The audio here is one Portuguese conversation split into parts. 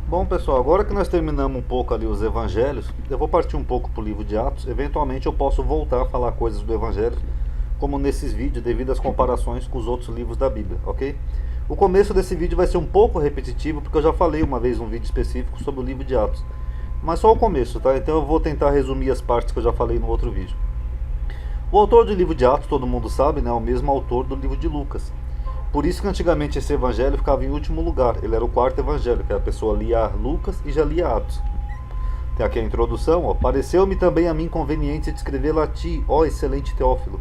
Bom, pessoal, agora que nós terminamos um pouco ali os evangelhos, eu vou partir um pouco para o livro de Atos. Eventualmente eu posso voltar a falar coisas do evangelho, como nesses vídeos, devido às comparações com os outros livros da Bíblia, ok? O começo desse vídeo vai ser um pouco repetitivo, porque eu já falei uma vez um vídeo específico sobre o livro de Atos. Mas só o começo, tá? Então eu vou tentar resumir as partes que eu já falei no outro vídeo. O autor do livro de Atos, todo mundo sabe, né? É o mesmo autor do livro de Lucas. Por isso que antigamente esse evangelho ficava em último lugar. Ele era o quarto evangelho, que a pessoa lia Lucas e já lia Atos. Tem aqui a introdução, ó. Pareceu-me também a mim conveniente escrever a ti, ó excelente Teófilo.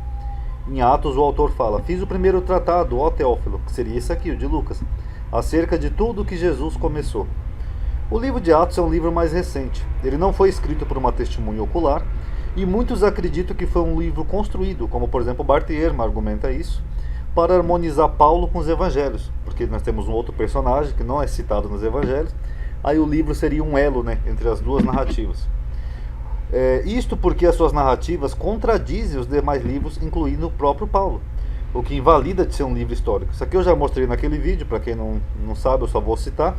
Em Atos o autor fala: fiz o primeiro tratado, ó Teófilo, que seria esse aqui, o de Lucas, acerca de tudo que Jesus começou. O livro de Atos é um livro mais recente. Ele não foi escrito por uma testemunha ocular, e muitos acreditam que foi um livro construído, como por exemplo Bart Ehrman argumenta isso, para harmonizar Paulo com os evangelhos, porque nós temos um outro personagem que não é citado nos evangelhos, aí o livro seria um elo, né, entre as duas narrativas. Isto porque as suas narrativas contradizem os demais livros, incluindo o próprio Paulo, o que invalida de ser um livro histórico. Isso aqui eu já mostrei naquele vídeo, para quem não sabe, eu só vou citar.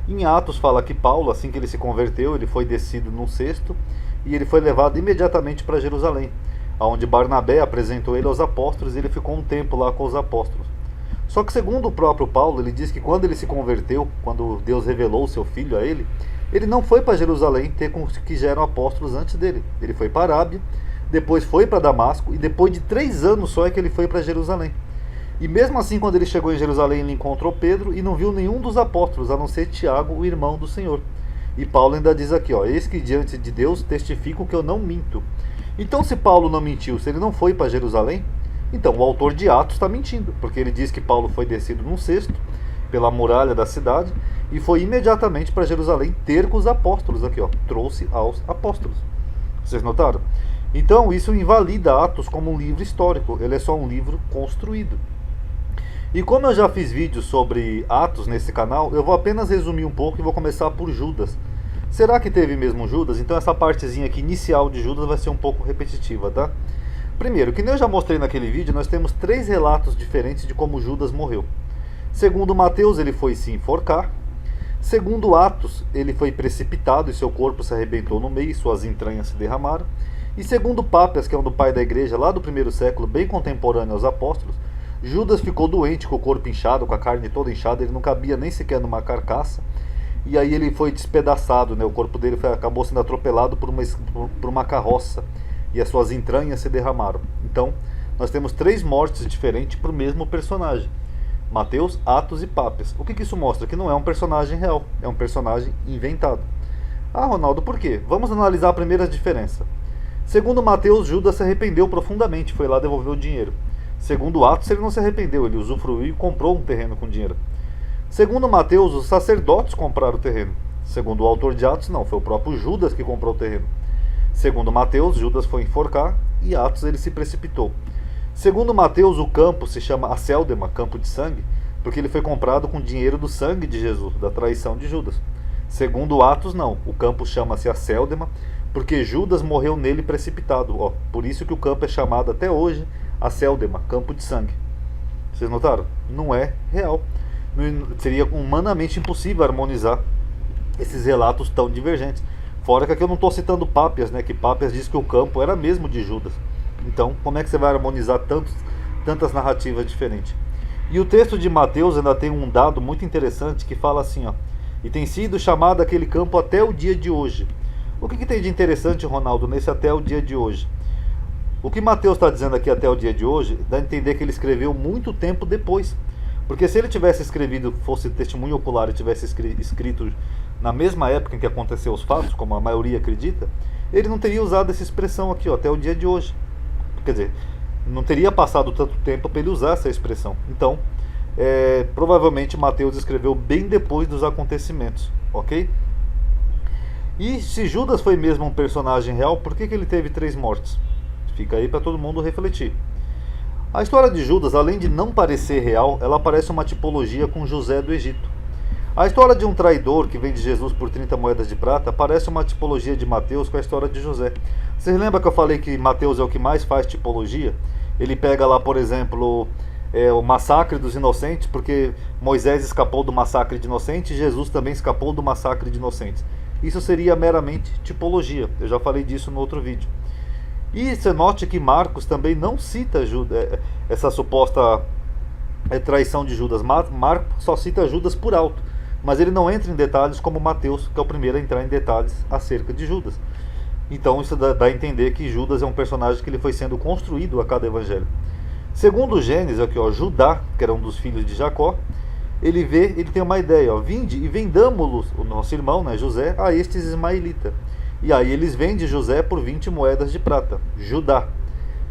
Em Atos fala que Paulo, assim que ele se converteu, ele foi descido num cesto e ele foi levado imediatamente para Jerusalém, onde Barnabé apresentou ele aos apóstolos e ele ficou um tempo lá com os apóstolos. Só que segundo o próprio Paulo, ele diz que quando ele se converteu, quando Deus revelou o seu filho a ele não foi para Jerusalém ter com os que já eram apóstolos antes dele. Ele foi para a Arábia, depois foi para Damasco e depois de 3 anos só é que ele foi para Jerusalém. E mesmo assim, quando ele chegou em Jerusalém, ele encontrou Pedro e não viu nenhum dos apóstolos, a não ser Tiago, o irmão do Senhor. E Paulo ainda diz aqui, ó: eis que diante de Deus testifico que eu não minto. Então, se Paulo não mentiu, se ele não foi para Jerusalém, então o autor de Atos está mentindo, porque ele diz que Paulo foi descido num cesto pela muralha da cidade e foi imediatamente para Jerusalém ter com os apóstolos aqui, ó, trouxe aos apóstolos. Vocês notaram? Então isso invalida Atos como um livro histórico, ele é só um livro construído. E como eu já fiz vídeos sobre Atos nesse canal, eu vou apenas resumir um pouco e vou começar por Judas. Será que teve mesmo Judas? Então essa partezinha aqui inicial de Judas vai ser um pouco repetitiva, tá? Primeiro, que nem eu já mostrei naquele vídeo, nós temos 3 relatos diferentes de como Judas morreu. Segundo Mateus, ele foi se enforcar. Segundo Atos, ele foi precipitado e seu corpo se arrebentou no meio e suas entranhas se derramaram. E segundo Pápias, que é um do pai da igreja lá do primeiro século, bem contemporâneo aos apóstolos, Judas ficou doente, com o corpo inchado, com a carne toda inchada, ele não cabia nem sequer numa carcaça. E aí ele foi despedaçado, né? O corpo dele acabou sendo atropelado por uma carroça. E as suas entranhas se derramaram. Então, nós temos 3 mortes diferentes para o mesmo personagem: Mateus, Atos e Pápias. O que isso mostra? Que não é um personagem real, é um personagem inventado. Ah, Ronaldo, por quê? Vamos analisar a primeira diferença. Segundo Mateus, Judas se arrependeu profundamente, foi lá devolver o dinheiro. Segundo Atos, ele não se arrependeu, ele usufruiu e comprou um terreno com dinheiro. Segundo Mateus, os sacerdotes compraram o terreno. Segundo o autor de Atos, não, foi o próprio Judas que comprou o terreno. Segundo Mateus, Judas foi enforcar e Atos ele se precipitou. Segundo Mateus, o campo se chama Acéldama, campo de sangue, porque ele foi comprado com dinheiro do sangue de Jesus, da traição de Judas. Segundo Atos, não, o campo chama-se Acéldama, porque Judas morreu nele precipitado. Ó, por isso que o campo é chamado até hoje Acéldama, campo de sangue. Vocês notaram? Não é real. Seria humanamente impossível harmonizar esses relatos tão divergentes. Fora que aqui eu não estou citando Pápias, né? Que Pápias diz que o campo era mesmo de Judas. Então, como é que você vai harmonizar tantas narrativas diferentes? E o texto de Mateus ainda tem um dado muito interessante que fala assim, ó: e tem sido chamado aquele campo até o dia de hoje. O que tem de interessante, Ronaldo, nesse até o dia de hoje? O que Mateus está dizendo aqui até o dia de hoje, dá a entender que ele escreveu muito tempo depois. Porque se ele tivesse escrevido, fosse testemunho ocular e tivesse escrito na mesma época em que aconteceu os fatos, como a maioria acredita, ele não teria usado essa expressão aqui, ó, até o dia de hoje. Quer dizer, não teria passado tanto tempo para ele usar essa expressão. Então, provavelmente Mateus escreveu bem depois dos acontecimentos, ok? E se Judas foi mesmo um personagem real, por que ele teve 3 mortes? Fica aí para todo mundo refletir. A história de Judas, além de não parecer real, ela parece uma tipologia com José do Egito. A história de um traidor que vende Jesus por 30 moedas de prata parece uma tipologia de Mateus com a história de José. Vocês lembram que eu falei que Mateus é o que mais faz tipologia? Ele pega lá, por exemplo, o massacre dos inocentes, porque Moisés escapou do massacre de inocentes e Jesus também escapou do massacre de inocentes. Isso seria meramente tipologia, eu já falei disso no outro vídeo. E você note que Marcos também não cita essa suposta traição de Judas. Marcos só cita Judas por alto, mas ele não entra em detalhes como Mateus, que é o primeiro a entrar em detalhes acerca de Judas. Então isso dá a entender que Judas é um personagem que ele foi sendo construído a cada evangelho. Segundo Gênesis, aqui, Judá, que era um dos filhos de Jacó, ele tem uma ideia, vinde e vendamos o nosso irmão, né, José, a estes ismaelitas. E aí eles vendem José por 20 moedas de prata, Judá.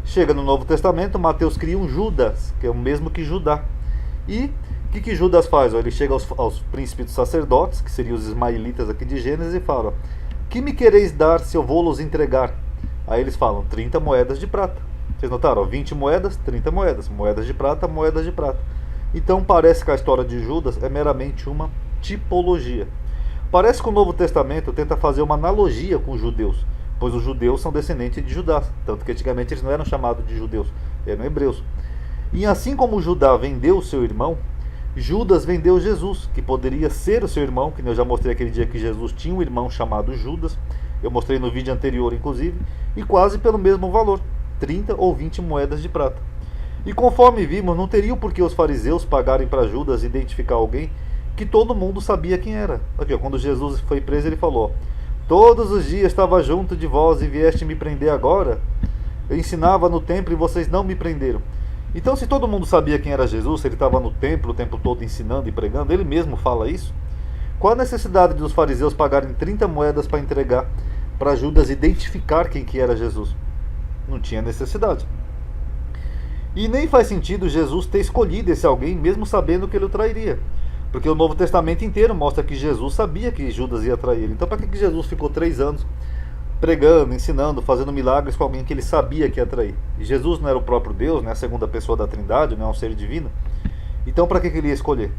Chega no Novo Testamento, Mateus cria um Judas, que é o mesmo que Judá. E o que Judas faz? Ele chega aos príncipes dos sacerdotes, que seriam os ismaelitas aqui de Gênesis, e fala: que me quereis dar se eu vou-los entregar? Aí eles falam: 30 moedas de prata. Vocês notaram? 20 moedas, 30 moedas. Moedas de prata, moedas de prata. Então parece que a história de Judas é meramente uma tipologia. Parece que o Novo Testamento tenta fazer uma analogia com os judeus, pois os judeus são descendentes de Judá, tanto que antigamente eles não eram chamados de judeus, eram hebreus. E assim como Judá vendeu o seu irmão, Judas vendeu Jesus, que poderia ser o seu irmão, que eu já mostrei aquele dia que Jesus tinha um irmão chamado Judas, eu mostrei no vídeo anterior inclusive, e quase pelo mesmo valor, 30 ou 20 moedas de prata. E conforme vimos, não teria por que os fariseus pagarem para Judas identificar alguém que todo mundo sabia quem era. Aqui, quando Jesus foi preso, ele falou: todos os dias estava junto de vós e vieste me prender agora? Eu ensinava no templo e vocês não me prenderam. Então, se todo mundo sabia quem era Jesus, se ele estava no templo o tempo todo ensinando e pregando, ele mesmo fala isso, qual a necessidade dos fariseus pagarem 30 moedas para entregar para Judas identificar quem que era Jesus? Não tinha necessidade. E nem faz sentido Jesus ter escolhido esse alguém, mesmo sabendo que ele o trairia. Porque o Novo Testamento inteiro mostra que Jesus sabia que Judas ia trair ele. Então, para que Jesus ficou 3 anos pregando, ensinando, fazendo milagres com alguém que ele sabia que ia trair? E Jesus não era o próprio Deus, né, a segunda pessoa da Trindade, não é um ser divino. Então, para que ele ia escolher?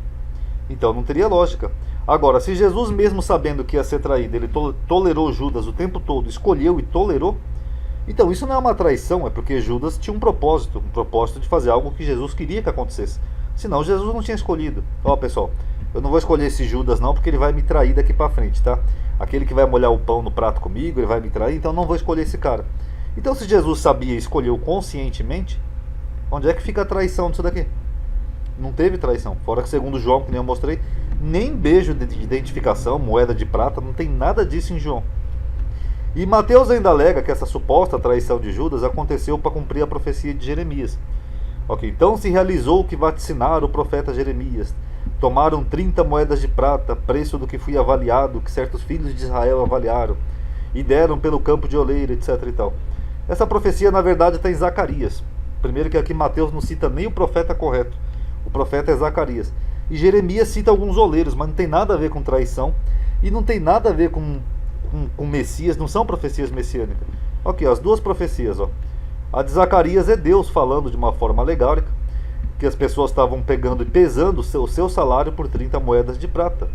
Então, não teria lógica. Agora, se Jesus, mesmo sabendo que ia ser traído, ele tolerou Judas o tempo todo, escolheu e tolerou, então isso não é uma traição, é porque Judas tinha um propósito de fazer algo que Jesus queria que acontecesse. Senão Jesus não tinha escolhido. Ó, pessoal, eu não vou escolher esse Judas não, porque ele vai me trair daqui para frente, tá? Aquele que vai molhar o pão no prato comigo, ele vai me trair, então não vou escolher esse cara. Então, se Jesus sabia e escolheu conscientemente, onde é que fica a traição disso daqui? Não teve traição. Fora que, segundo João, que nem eu mostrei, nem beijo de identificação, moeda de prata, não tem nada disso em João. E Mateus ainda alega que essa suposta traição de Judas aconteceu para cumprir a profecia de Jeremias. Ok, então se realizou o que vaticinara o profeta Jeremias. Tomaram 30 moedas de prata, preço do que fui avaliado, que certos filhos de Israel avaliaram, e deram pelo campo de oleira, etc. e tal. Essa profecia, na verdade, está em Zacarias. Primeiro que aqui Mateus não cita nem o profeta correto. O profeta é Zacarias. E Jeremias cita alguns oleiros, mas não tem nada a ver com traição, e não tem nada a ver com Messias, não são profecias messiânicas. Ok, as duas profecias, ó. A de Zacarias é Deus falando de uma forma alegórica que as pessoas estavam pegando e pesando o seu salário por 30 moedas de prata.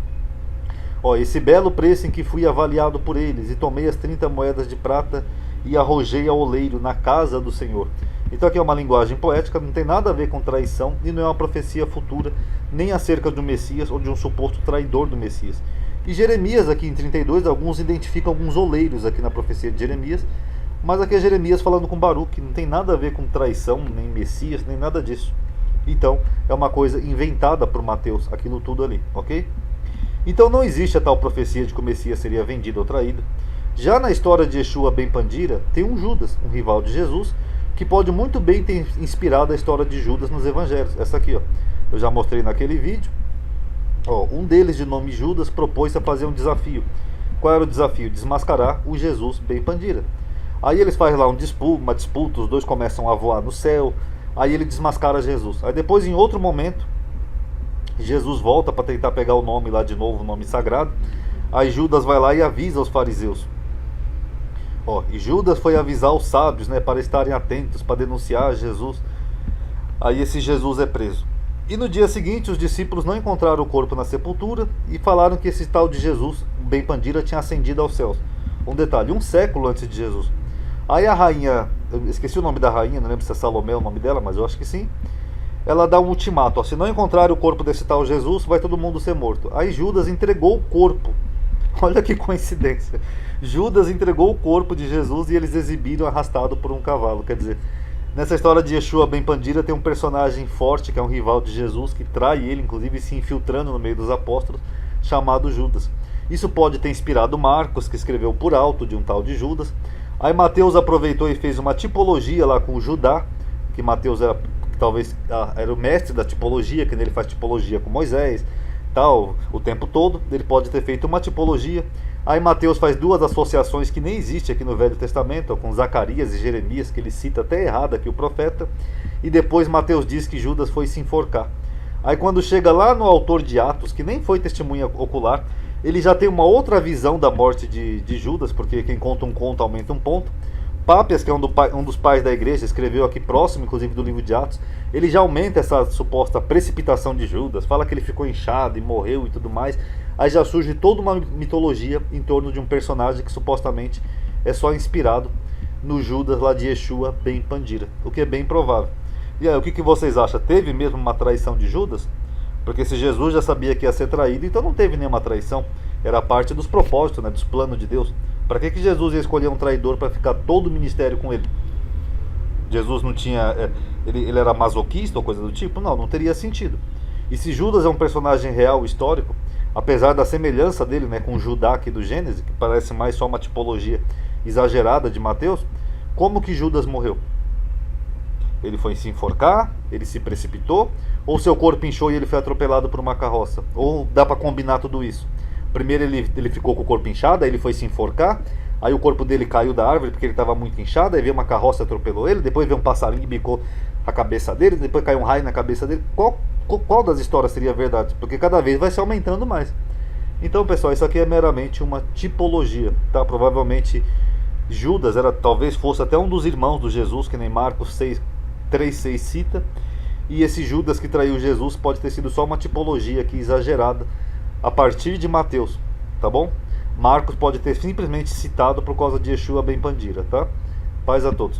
Ó, esse belo preço em que fui avaliado por eles, e tomei as 30 moedas de prata e arrojei ao oleiro na casa do Senhor. Então aqui é uma linguagem poética, não tem nada a ver com traição, e não é uma profecia futura, nem acerca do Messias ou de um suposto traidor do Messias. E Jeremias aqui em 32, alguns identificam alguns oleiros aqui na profecia de Jeremias, mas aqui é Jeremias falando com Baruque, não tem nada a ver com traição, nem Messias, nem nada disso. Então é uma coisa inventada por Mateus, aquilo tudo ali, ok? Então não existe a tal profecia de que o Messias seria vendido ou traído. Já na história de Yeshua ben Pandira, tem um Judas, um rival de Jesus, que pode muito bem ter inspirado a história de Judas nos evangelhos. Essa aqui, ó, eu já mostrei naquele vídeo. Ó, um deles, de nome Judas, propôs-se a fazer um desafio. Qual era o desafio? Desmascarar o Jesus ben Pandira. Aí eles fazem lá uma disputa, os dois começam a voar no céu, aí ele desmascara Jesus. Aí depois, em outro momento, Jesus volta para tentar pegar o nome lá de novo, o nome sagrado. Aí Judas vai lá e avisa os fariseus. Ó, e Judas foi avisar os sábios, né, para estarem atentos, para denunciar Jesus. Aí esse Jesus é preso. E no dia seguinte, os discípulos não encontraram o corpo na sepultura e falaram que esse tal de Jesus, ben Pandira, tinha ascendido aos céus. Um detalhe, 1 século antes de Jesus. Aí a rainha, eu esqueci o nome da rainha, não lembro se é Salomé o nome dela, mas eu acho que sim. ela dá um ultimato, ó, se não encontrar o corpo desse tal Jesus, vai todo mundo ser morto. Aí Judas entregou o corpo. Olha que coincidência. Judas entregou o corpo de Jesus e eles exibiram arrastado por um cavalo. Quer dizer, nessa história de Yeshua Ben Pandira tem um personagem forte, que é um rival de Jesus, que trai ele, inclusive se infiltrando no meio dos apóstolos, chamado Judas. Isso pode ter inspirado Marcos, que escreveu por alto de um tal de Judas. Aí Mateus aproveitou e fez uma tipologia lá com Judá, que Mateus era, talvez era o mestre da tipologia, que nele faz tipologia com Moisés, tal, o tempo todo. Ele pode ter feito uma tipologia. Aí Mateus faz duas associações que nem existe aqui no Velho Testamento, com Zacarias e Jeremias, que ele cita até errado aqui o profeta. E depois Mateus diz que Judas foi se enforcar. Aí quando chega lá no autor de Atos, que nem foi testemunha ocular, ele já tem uma outra visão da morte de Judas, porque quem conta um conto aumenta um ponto. Pápias, que é um dos pais da igreja, escreveu aqui próximo, inclusive, do livro de Atos, ele já aumenta essa suposta precipitação de Judas, fala que ele ficou inchado e morreu e tudo mais. Aí já surge toda uma mitologia em torno de um personagem que supostamente é só inspirado no Judas lá de Yeshua Ben Pandira, o que é bem provável. E aí, o que vocês acham? Teve mesmo uma traição de Judas? Porque se Jesus já sabia que ia ser traído, então não teve nenhuma traição. Era parte dos propósitos, né, dos planos de Deus. Para que Jesus ia escolher um traidor para ficar todo o ministério com ele? Jesus não tinha... Ele era masoquista ou coisa do tipo? Não teria sentido. E se Judas é um personagem real, histórico, apesar da semelhança dele, né, com Judá aqui do Gênesis, que parece mais só uma tipologia exagerada de Mateus, como que Judas morreu? Ele foi se enforcar? Ele se precipitou? Ou seu corpo inchou e ele foi atropelado por uma carroça? Ou dá para combinar tudo isso? Primeiro ele ficou com o corpo inchado, aí ele foi se enforcar, aí o corpo dele caiu da árvore porque ele estava muito inchado, aí veio uma carroça e atropelou ele, depois veio um passarinho e bicou a cabeça dele, depois caiu um raio na cabeça dele. Qual das histórias seria verdade? Porque cada vez vai se aumentando mais. Então, pessoal, isso aqui é meramente uma tipologia, tá? Provavelmente Judas talvez fosse até um dos irmãos do Jesus, que nem Marcos 3:6 cita, e esse Judas que traiu Jesus pode ter sido só uma tipologia aqui exagerada a partir de Mateus, tá bom? Marcos pode ter simplesmente citado por causa de Yeshua Ben Pandira, tá? Paz a todos.